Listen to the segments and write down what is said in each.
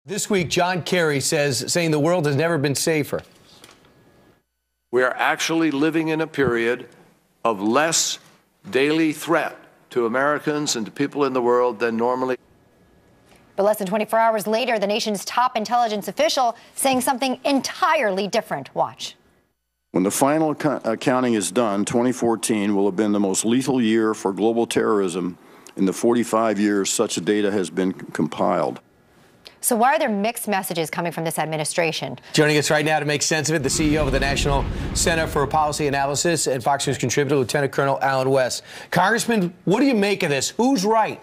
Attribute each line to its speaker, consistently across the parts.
Speaker 1: This week, John Kerry saying the world has never been safer.
Speaker 2: We are actually living in a period of less daily threat to Americans and to people in the world than normally.
Speaker 3: But less than 24 hours later, the nation's top intelligence official saying something entirely different. Watch.
Speaker 4: When the final accounting is done, 2014 will have been the most lethal year for global terrorism in the 45 years such data has been compiled.
Speaker 3: So why are there mixed messages coming from this administration?
Speaker 1: Joining us right now to make sense of it, the CEO of the National Center for Policy Analysis and Fox News contributor, Lieutenant Colonel Alan West. Congressman, what do you make of this? Who's right?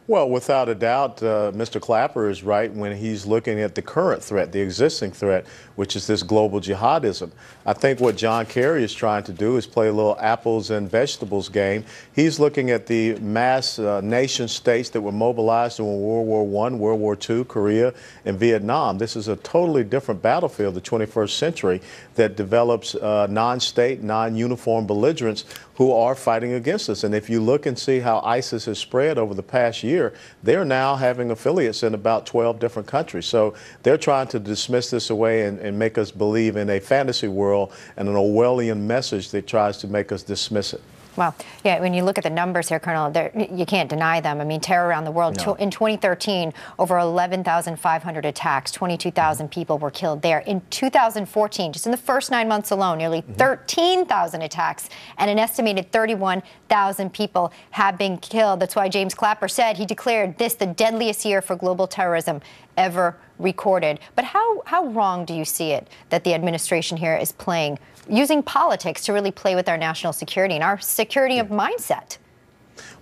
Speaker 5: Well, without a doubt, Mr. Clapper is right when he's looking at the current threat, the existing threat, which is this global jihadism. I think what John Kerry is trying to do is play a little apples and vegetables game. He's looking at the mass nation states that were mobilized in World War I, World War II, Korea, and Vietnam. This is a totally different battlefield, the 21st century, that develops non-state, non-uniform belligerents who are fighting against us. And if you look and see how ISIS has spread over the past year, they're now having affiliates in about 12 different countries. So they're trying to dismiss this away and make us believe in a fantasy world and an Orwellian message that tries to make us dismiss it.
Speaker 3: Well, yeah, when you look at the numbers here, Colonel, you can't deny them. I mean, terror around the world. No. In 2013, over 11,500 attacks, 22,000 people were killed there. In 2014, just in the first 9 months alone, nearly 13,000 attacks, and an estimated 31,000 people have been killed. That's why James Clapper said he declared this the deadliest year for global terrorism ever recorded. But how wrong do you see it that the administration here is using politics to really play with our national security and our security of mindset?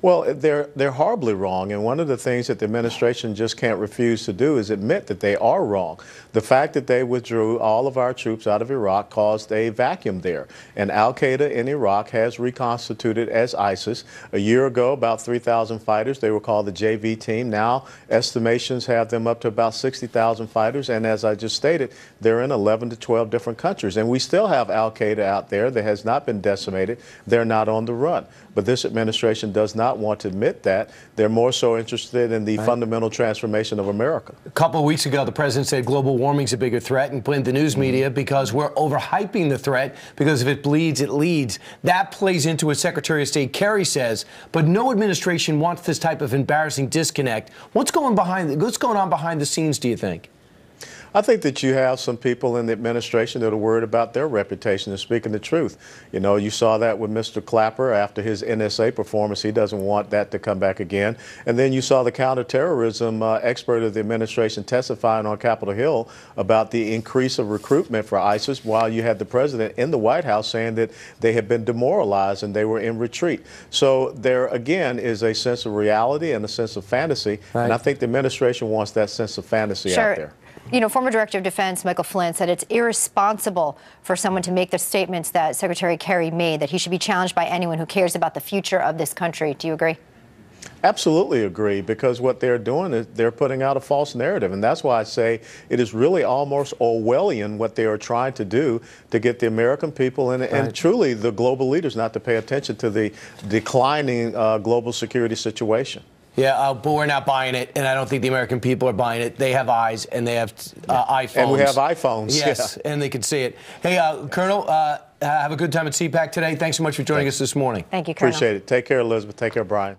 Speaker 5: Well, they're horribly wrong, and one of the things that the administration just can't refuse to do is admit that they are wrong. The fact that they withdrew all of our troops out of Iraq caused a vacuum there, and al-Qaeda in Iraq has reconstituted as ISIS. A year ago, about 3,000 fighters. They were called the JV team. Now, estimations have them up to about 60,000 fighters, and as I just stated, they're in 11 to 12 different countries. And we still have al-Qaeda out there that has not been decimated. They're not on the run. But this administration does not want to admit that. They're more so interested in the fundamental transformation of America.
Speaker 1: A couple of weeks ago, the president said global warming's a bigger threat and blamed the news media because we're overhyping the threat because if it bleeds, it leads. That plays into what Secretary of State Kerry says, but no administration wants this type of embarrassing disconnect. What's going on behind the scenes, do you think?
Speaker 5: I think that you have some people in the administration that are worried about their reputation and speaking the truth. You know, you saw that with Mr. Clapper after his NSA performance. He doesn't want that to come back again. And then you saw the counterterrorism expert of the administration testifying on Capitol Hill about the increase of recruitment for ISIS, while you had the president in the White House saying that they had been demoralized and they were in retreat. So there, again, is a sense of reality and a sense of fantasy. Right. And I think the administration wants that sense of fantasy out there.
Speaker 3: You know, former Director of Defense Michael Flynn said it's irresponsible for someone to make the statements that Secretary Kerry made, that he should be challenged by anyone who cares about the future of this country. Do you agree?
Speaker 5: Absolutely agree, because what they're doing is they're putting out a false narrative. And that's why I say it is really almost Orwellian what they are trying to do to get the American people and truly the global leaders not to pay attention to the declining global security situation.
Speaker 1: Yeah, but we're not buying it, and I don't think the American people are buying it. They have eyes, and they have iPhones.
Speaker 5: And we have iPhones.
Speaker 1: Yes, and they can see it. Hey, Colonel, have a good time at CPAC today. Thanks so much for joining us this morning.
Speaker 3: Thank you, Colonel.
Speaker 5: Appreciate it. Take care, Elizabeth. Take care, Brian.